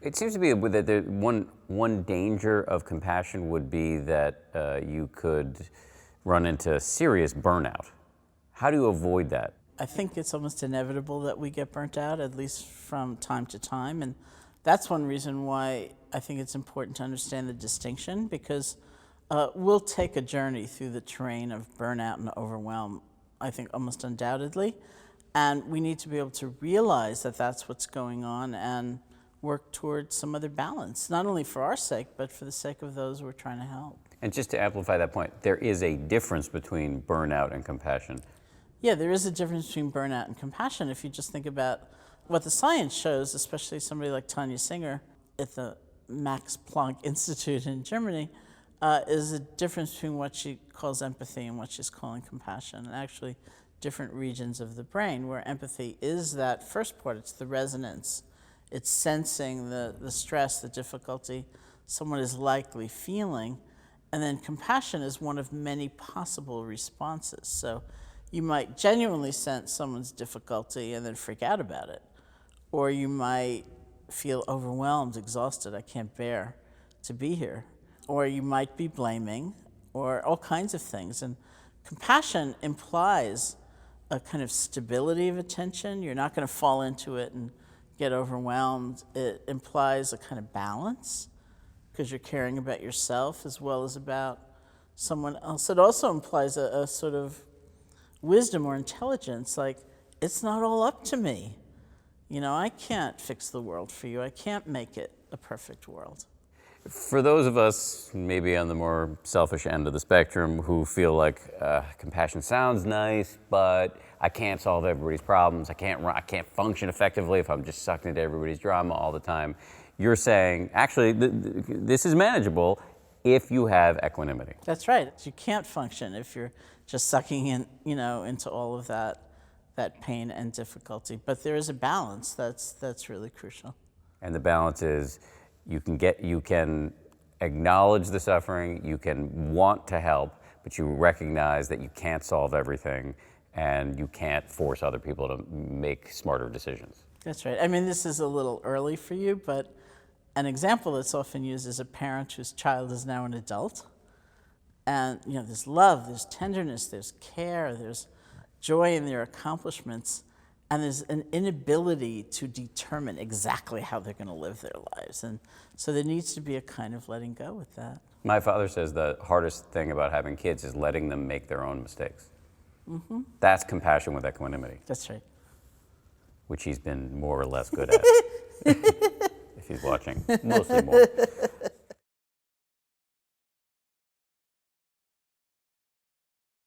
It seems to be that one danger of compassion would be that you could run into serious burnout. How do you avoid that? I think it's almost inevitable that we get burnt out, at least from time to time. And that's one reason why I think it's important to understand the distinction, because we'll take a journey through the terrain of burnout and overwhelm, I think almost undoubtedly. And we need to be able to realize that that's what's going on and work towards some other balance, not only for our sake, but for the sake of those we're trying to help. And just to amplify that point, there is a difference between burnout and compassion. Yeah, there is a difference between burnout and compassion. If you just think about what the science shows, especially somebody like Tanya Singer at the Max Planck Institute in Germany, is a difference between what she calls empathy and what she's calling compassion, and actually different regions of the brain, where empathy is that first part, it's the resonance. It's sensing the stress, the difficulty someone is likely feeling. And then compassion is one of many possible responses. So you might genuinely sense someone's difficulty and then freak out about it. Or you might feel overwhelmed, exhausted, I can't bear to be here. Or you might be blaming, or all kinds of things. And compassion implies a kind of stability of attention. You're not going to fall into it and get overwhelmed. It implies a kind of balance, because you're caring about yourself as well as about someone else. It also implies a sort of wisdom or intelligence, like, it's not all up to me. You know, I can't fix the world for you. I can't make it a perfect world. For those of us maybe on the more selfish end of the spectrum who feel like compassion sounds nice, but I can't solve everybody's problems, I can't function effectively if I'm just sucked into everybody's drama all the time, you're saying, actually, this is manageable if you have equanimity. That's right. You can't function if you're just sucking in, into all of that pain and difficulty. But there is a balance that's really crucial. And the balance is you can acknowledge the suffering, you can want to help, but you recognize that you can't solve everything and you can't force other people to make smarter decisions. That's right. I mean, this is a little early for you, but an example that's often used is a parent whose child is now an adult. And, there's love, there's tenderness, there's care, there's joy in their accomplishments, and there's an inability to determine exactly how they're going to live their lives. And so there needs to be a kind of letting go with that. My father says the hardest thing about having kids is letting them make their own mistakes. Mm-hmm. That's compassion with equanimity. That's right. Which he's been more or less good at. If he's watching, mostly more.